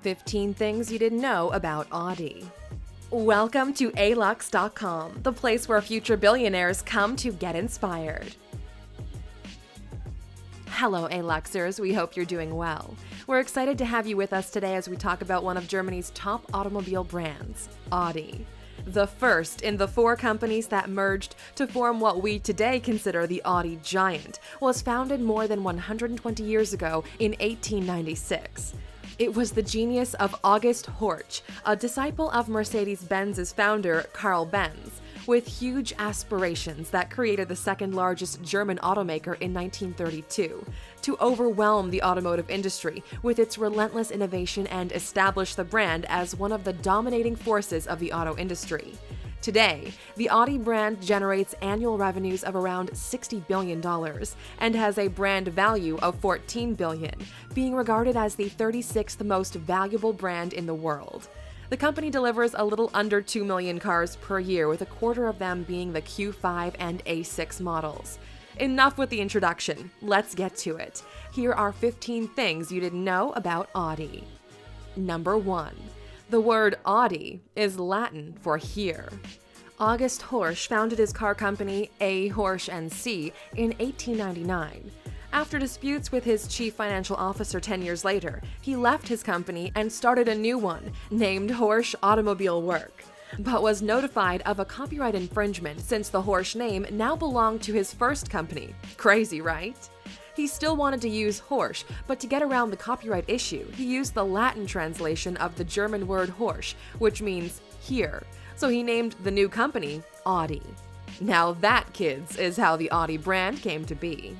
15 Things You Didn't Know About Audi. Welcome to Alux.com, the place where future billionaires come to get inspired. Hello, Aluxers. We hope you're doing well. We're excited to have you with us today as we talk about one of Germany's top automobile brands, Audi. The first in the four companies that merged to form what we today consider the Audi giant, was founded more than 120 years ago in 1896. It was the genius of August Horch, a disciple of Mercedes-Benz's founder Karl Benz, with huge aspirations that created the second largest German automaker in 1932, to overwhelm the automotive industry with its relentless innovation and establish the brand as one of the dominating forces of the auto industry. Today, the Audi brand generates annual revenues of around $60 billion and has a brand value of $14 billion, being regarded as the 36th most valuable brand in the world. The company delivers a little under 2 million cars per year, with a quarter of them being the Q5 and A6 models. Enough with the introduction, let's get to it. Here are 15 things you didn't know about Audi. Number 1. The word Audi is Latin for here. August Horch founded his car company A. Horch & C. in 1899. After disputes with his chief financial officer 10 years later, he left his company and started a new one, named Horch Automobile Work, but was notified of a copyright infringement since the Horch name now belonged to his first company. Crazy, right? He still wanted to use Horch, but to get around the copyright issue, he used the Latin translation of the German word Horch, which means here. So he named the new company Audi. Now that, kids, is how the Audi brand came to be.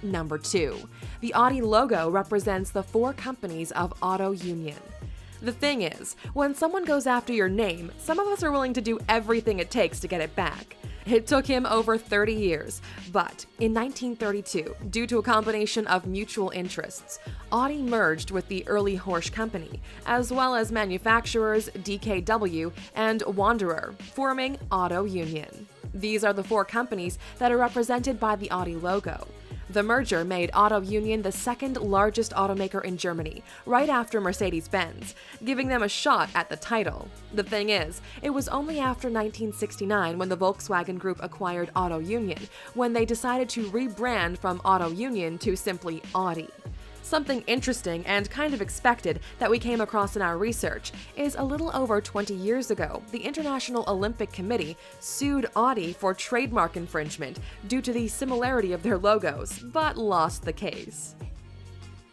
Number 2. The Audi logo represents the four companies of Auto Union. The thing is, when someone goes after your name, some of us are willing to do everything it takes to get it back. It took him over 30 years, but in 1932, due to a combination of mutual interests, Audi merged with the early Horch company, as well as manufacturers DKW and Wanderer, forming Auto Union. These are the four companies that are represented by the Audi logo. The merger made Auto Union the second largest automaker in Germany, right after Mercedes-Benz, giving them a shot at the title. The thing is, it was only after 1969 when the Volkswagen Group acquired Auto Union, when they decided to rebrand from Auto Union to simply Audi. Something interesting and kind of expected that we came across in our research is a little over 20 years ago, the International Olympic Committee sued Audi for trademark infringement due to the similarity of their logos, but lost the case.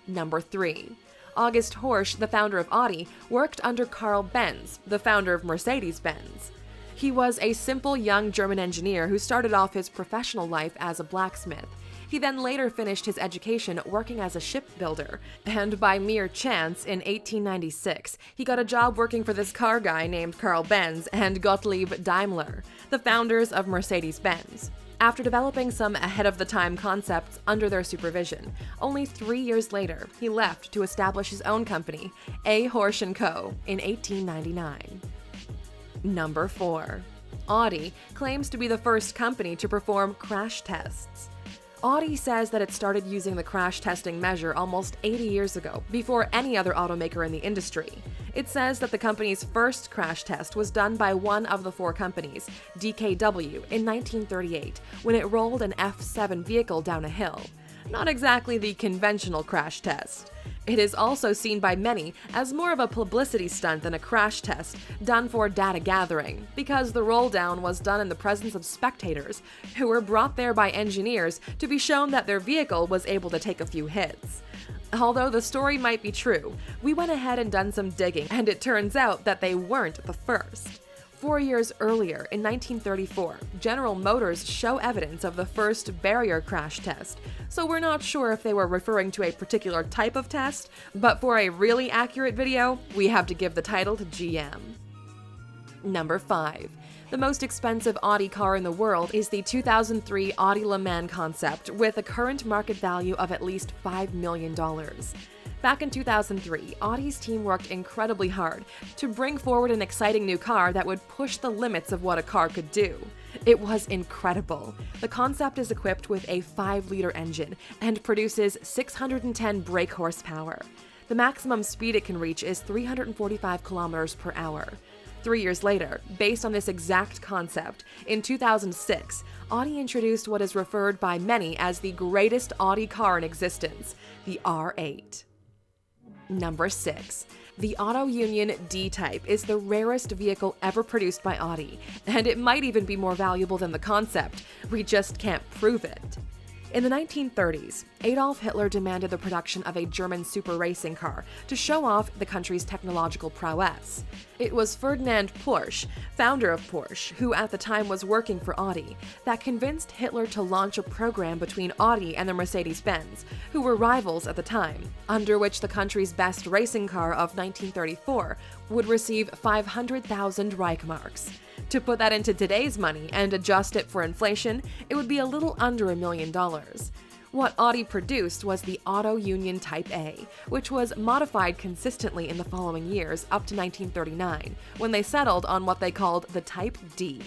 Number 3. August Horch, the founder of Audi, worked under Karl Benz, the founder of Mercedes-Benz. He was a simple young German engineer who started off his professional life as a blacksmith. He then later finished his education working as a shipbuilder, and by mere chance, in 1896, he got a job working for this car guy named Karl Benz and Gottlieb Daimler, the founders of Mercedes-Benz. After developing some ahead-of-the-time concepts under their supervision, only 3 years later, he left to establish his own company, A. Horch & Co., in 1899. Number 4. Audi claims to be the first company to perform crash tests. Audi says that it started using the crash testing measure almost 80 years ago, before any other automaker in the industry. It says that the company's first crash test was done by one of the four companies, DKW, in 1938, when it rolled an F7 vehicle down a hill. Not exactly the conventional crash test. It is also seen by many as more of a publicity stunt than a crash test done for data gathering, because the roll down was done in the presence of spectators who were brought there by engineers to be shown that their vehicle was able to take a few hits. Although the story might be true, we went ahead and done some digging, and it turns out that they weren't the first. 4 years earlier, in 1934, General Motors show evidence of the first barrier crash test, so we're not sure if they were referring to a particular type of test, but for a really accurate video, we have to give the title to GM. Number 5. The most expensive Audi car in the world is the 2003 Audi Le Mans concept, with a current market value of at least $5 million. Back in 2003, Audi's team worked incredibly hard to bring forward an exciting new car that would push the limits of what a car could do. It was incredible. The concept is equipped with a 5-liter engine and produces 610 brake horsepower. The The maximum speed it can reach is 345 kilometers per hour. 3 years later, based on this exact concept, in 2006, Audi introduced what is referred by many as the greatest Audi car in existence, the R8. Number 6. The Auto Union D-Type is the rarest vehicle ever produced by Audi, and it might even be more valuable than the concept. We just can't prove it. In the 1930s, Adolf Hitler demanded the production of a German super racing car to show off the country's technological prowess. It was Ferdinand Porsche, founder of Porsche, who at the time was working for Audi, that convinced Hitler to launch a program between Audi and the Mercedes-Benz, who were rivals at the time, under which the country's best racing car of 1934 would receive 500,000 Reichmarks. To put that into today's money and adjust it for inflation, it would be a little under $1 million. What Audi produced was the Auto Union Type A, which was modified consistently in the following years up to 1939, when they settled on what they called the Type D.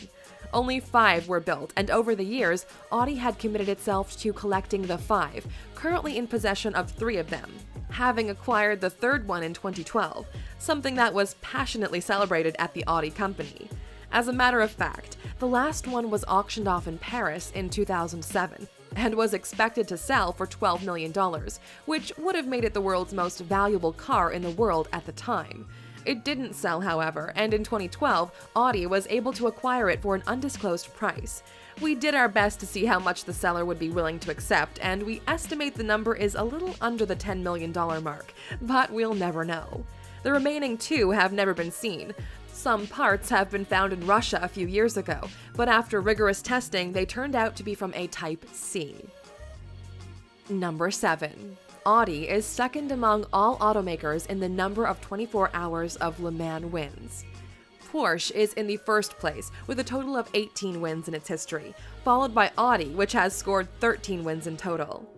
Only 5 were built, and over the years, Audi had committed itself to collecting the 5, currently in possession of 3 of them, having acquired the 3rd one in 2012, something that was passionately celebrated at the Audi company. As a matter of fact, the last one was auctioned off in Paris in 2007 and was expected to sell for $12 million, which would have made it the world's most valuable car in the world at the time. It didn't sell, however, and in 2012, Audi was able to acquire it for an undisclosed price. We did our best to see how much the seller would be willing to accept, and we estimate the number is a little under the $10 million mark, but we'll never know. The remaining 2 have never been seen. Some parts have been found in Russia a few years ago, but after rigorous testing, they turned out to be from a Type C. Number 7. Audi is second among all automakers in the number of 24 hours of Le Mans wins. Porsche is in the first place with a total of 18 wins in its history, followed by Audi, which has scored 13 wins in total.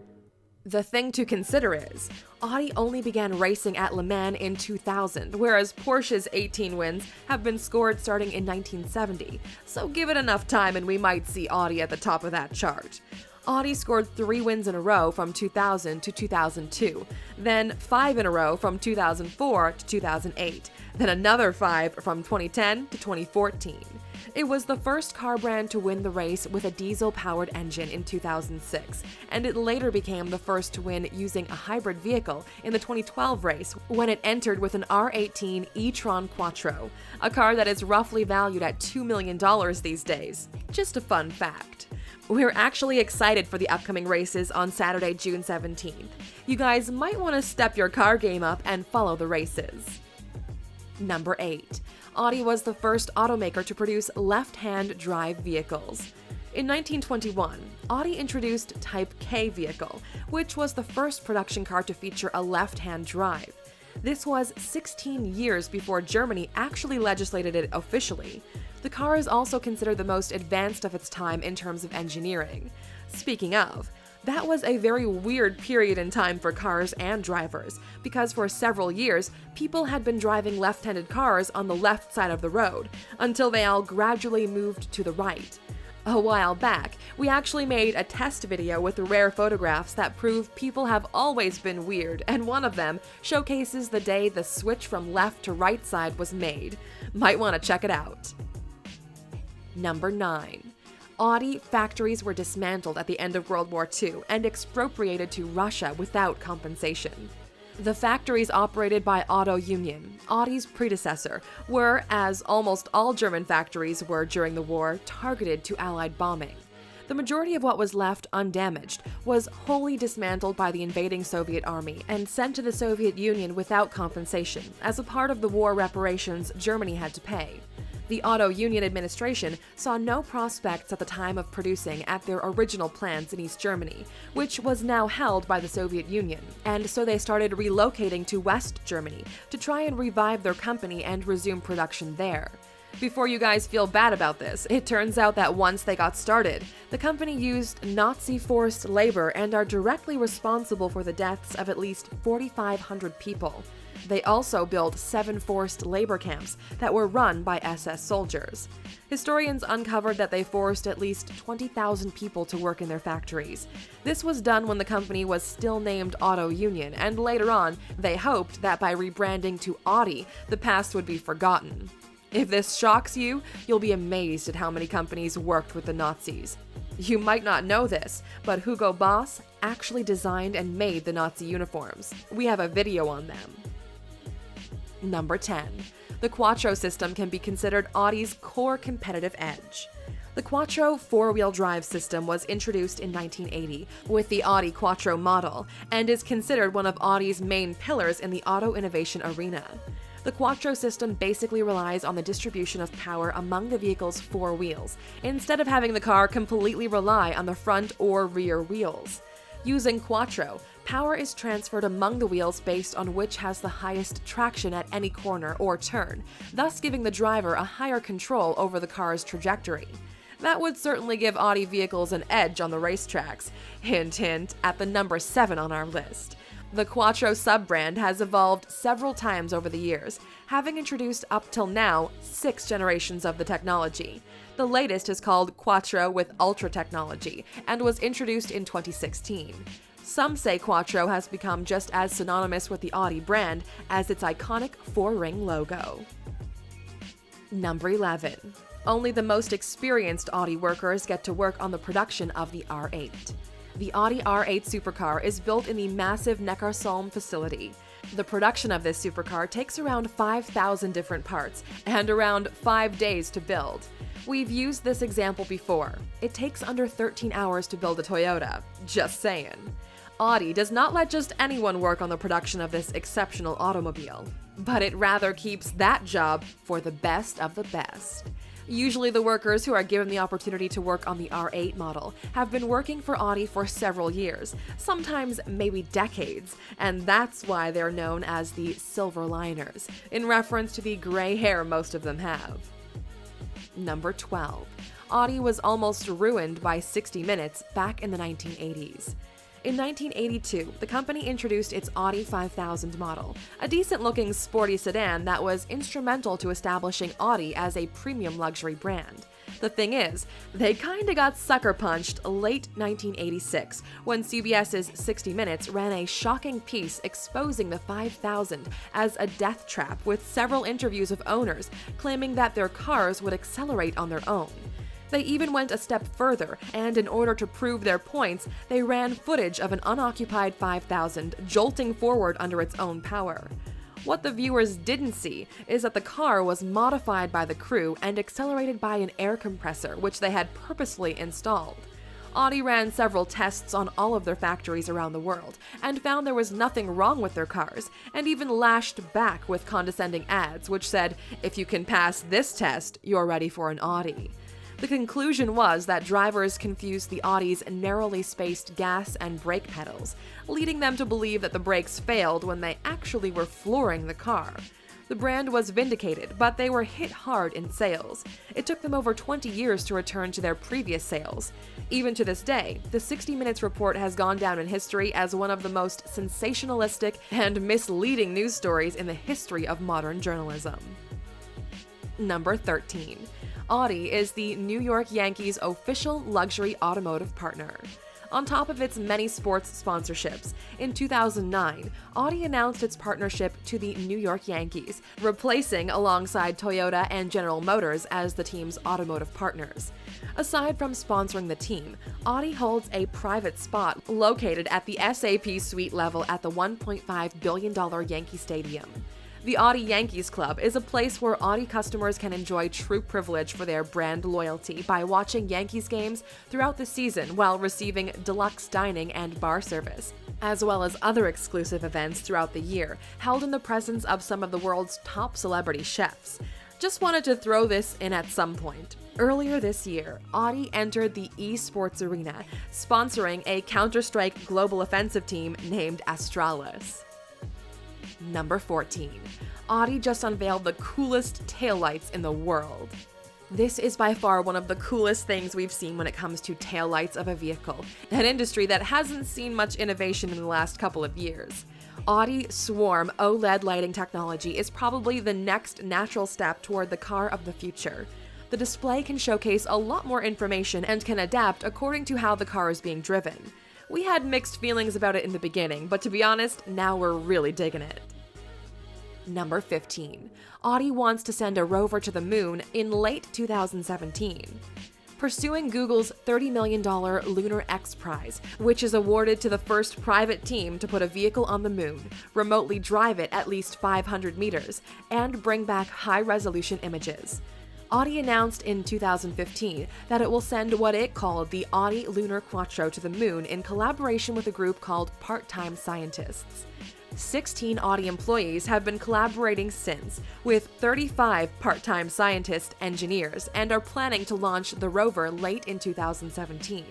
The thing to consider is, Audi only began racing at Le Mans in 2000, whereas Porsche's 18 wins have been scored starting in 1970, so give it enough time and we might see Audi at the top of that chart. Audi scored 3 wins in a row from 2000 to 2002, then 5 in a row from 2004 to 2008, then another 5 from 2010 to 2014. It was the first car brand to win the race with a diesel-powered engine in 2006, and it later became the first to win using a hybrid vehicle in the 2012 race when it entered with an R18 e-tron Quattro, a car that is roughly valued at $2 million these days. Just a fun fact. We're actually excited for the upcoming races on Saturday, June 17th. You guys might want to step your car game up and follow the races. Number 8. Audi was the first automaker to produce left-hand drive vehicles. In 1921, Audi introduced Type K vehicle, which was the first production car to feature a left-hand drive. This was 16 years before Germany actually legislated it officially. The car is also considered the most advanced of its time in terms of engineering. Speaking of, that was a very weird period in time for cars and drivers, because for several years, people had been driving left-handed cars on the left side of the road, until they all gradually moved to the right. A while back, we actually made a test video with rare photographs that prove people have always been weird, and one of them showcases the day the switch from left to right side was made. Might want to check it out. Number 9. Audi factories were dismantled at the end of World War II and expropriated to Russia without compensation. The factories operated by Auto Union, Audi's predecessor, were, as almost all German factories were during the war, targeted to Allied bombing. The majority of what was left undamaged was wholly dismantled by the invading Soviet army and sent to the Soviet Union without compensation, as a part of the war reparations Germany had to pay. The Auto Union administration saw no prospects at the time of producing at their original plants in East Germany, which was now held by the Soviet Union, and so they started relocating to West Germany to try and revive their company and resume production there. Before you guys feel bad about this, it turns out that once they got started, the company used Nazi forced labor and are directly responsible for the deaths of at least 4,500 people. They also built 7 forced labor camps that were run by SS soldiers. Historians uncovered that they forced at least 20,000 people to work in their factories. This was done when the company was still named Auto Union, and later on, they hoped that by rebranding to Audi, the past would be forgotten. If this shocks you, you'll be amazed at how many companies worked with the Nazis. You might not know this, but Hugo Boss actually designed and made the Nazi uniforms. We have a video on them. Number 10. The Quattro system can be considered Audi's core competitive edge. The Quattro four-wheel drive system was introduced in 1980 with the Audi Quattro model and is considered one of Audi's main pillars in the auto innovation arena. The Quattro system basically relies on the distribution of power among the vehicle's 4 wheels, instead of having the car completely rely on the front or rear wheels. Using Quattro, power is transferred among the wheels based on which has the highest traction at any corner or turn, thus giving the driver a higher control over the car's trajectory. That would certainly give Audi vehicles an edge on the racetracks. Hint, hint, at the number 7 on our list. The Quattro sub-brand has evolved several times over the years, having introduced up till now 6 generations of the technology. The latest is called Quattro with Ultra technology and was introduced in 2016. Some say Quattro has become just as synonymous with the Audi brand as its iconic 4-ring logo. Number 11. Only the most experienced Audi workers get to work on the production of the R8. The Audi R8 supercar is built in the massive Neckarsulm facility. The production of this supercar takes around 5,000 different parts and around 5 days to build. We've used this example before. It takes under 13 hours to build a Toyota. Just saying. Audi does not let just anyone work on the production of this exceptional automobile, but it rather keeps that job for the best of the best. Usually the workers who are given the opportunity to work on the R8 model have been working for Audi for several years, sometimes maybe decades, and that's why they're known as the Silver Liners, in reference to the gray hair most of them have. Number 12. Audi was almost ruined by 60 Minutes back in the 1980s. In 1982, the company introduced its Audi 5000 model, a decent-looking sporty sedan that was instrumental to establishing Audi as a premium luxury brand. The thing is, they kinda got sucker punched late 1986 when CBS's 60 Minutes ran a shocking piece exposing the 5000 as a death trap, with several interviews of owners claiming that their cars would accelerate on their own. They even went a step further, and in order to prove their points, they ran footage of an unoccupied 5000 jolting forward under its own power. What the viewers didn't see is that the car was modified by the crew and accelerated by an air compressor, which they had purposely installed. Audi ran several tests on all of their factories around the world, and found there was nothing wrong with their cars, and even lashed back with condescending ads which said, "If you can pass this test, you're ready for an Audi." The conclusion was that drivers confused the Audi's narrowly spaced gas and brake pedals, leading them to believe that the brakes failed when they actually were flooring the car. The brand was vindicated, but they were hit hard in sales. It took them over 20 years to return to their previous sales. Even to this day, the 60 Minutes report has gone down in history as one of the most sensationalistic and misleading news stories in the history of modern journalism. Number 13. Audi is the New York Yankees' official luxury automotive partner. On top of its many sports sponsorships, in 2009, Audi announced its partnership to the New York Yankees, replacing alongside Toyota and General Motors as the team's automotive partners. Aside from sponsoring the team, Audi holds a private spot located at the SAP suite level at the $1.5 billion Yankee Stadium. The Audi Yankees Club is a place where Audi customers can enjoy true privilege for their brand loyalty by watching Yankees games throughout the season while receiving deluxe dining and bar service, as well as other exclusive events throughout the year, held in the presence of some of the world's top celebrity chefs. Just wanted to throw this in at some point. Earlier this year, Audi entered the esports arena, sponsoring a Counter-Strike global offensive team named Astralis. Number 14. Audi just unveiled the coolest taillights in the world. This is by far one of the coolest things we've seen when it comes to taillights of a vehicle, an industry that hasn't seen much innovation in the last couple of years. Audi Swarm OLED lighting technology is probably the next natural step toward the car of the future. The display can showcase a lot more information and can adapt according to how the car is being driven. We had mixed feelings about it in the beginning, but to be honest, now we're really digging it. Number 15. Audi wants to send a rover to the moon in late 2017. Pursuing Google's $30 million Lunar X Prize, which is awarded to the first private team to put a vehicle on the moon, remotely drive it at least 500 meters, and bring back high-resolution images. Audi announced in 2015 that it will send what it called the Audi Lunar Quattro to the moon in collaboration with a group called Part-Time Scientists. 16 Audi employees have been collaborating since, with 35 part-time scientist engineers, and are planning to launch the rover late in 2017.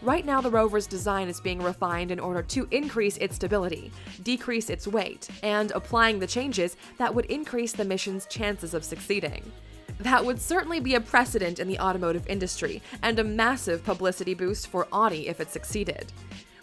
Right now, the rover's design is being refined in order to increase its stability, decrease its weight, and applying the changes that would increase the mission's chances of succeeding. That would certainly be a precedent in the automotive industry, and a massive publicity boost for Audi if it succeeded.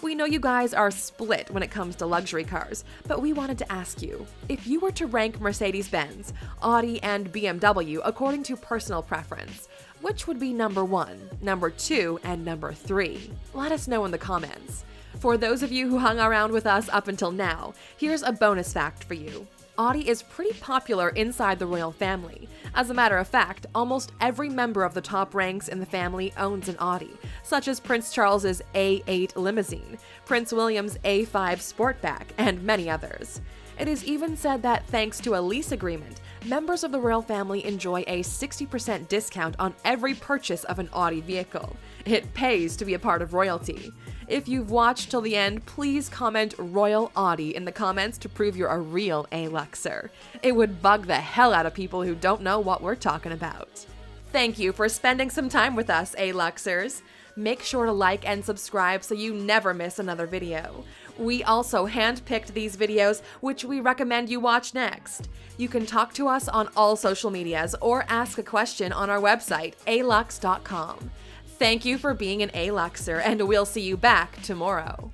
We know you guys are split when it comes to luxury cars, but we wanted to ask you, if you were to rank Mercedes-Benz, Audi, and BMW according to personal preference, which would be number 1, number 2, and number 3? Let us know in the comments. For those of you who hung around with us up until now, here's a bonus fact for you. Audi is pretty popular inside the royal family. As a matter of fact, almost every member of the top ranks in the family owns an Audi, such as Prince Charles's A8 limousine, Prince William's A5 Sportback, and many others. It is even said that thanks to a lease agreement, members of the royal family enjoy a 60% discount on every purchase of an Audi vehicle. It pays to be a part of royalty. If you've watched till the end, please comment Royal Audi in the comments to prove you're a real A-Luxer. It would bug the hell out of people who don't know what we're talking about. Thank you for spending some time with us, A-Luxers. Make sure to like and subscribe so you never miss another video. We also handpicked these videos, which we recommend you watch next. You can talk to us on all social medias or ask a question on our website, Alux.com. Thank you for being an A-Luxer, and we'll see you back tomorrow.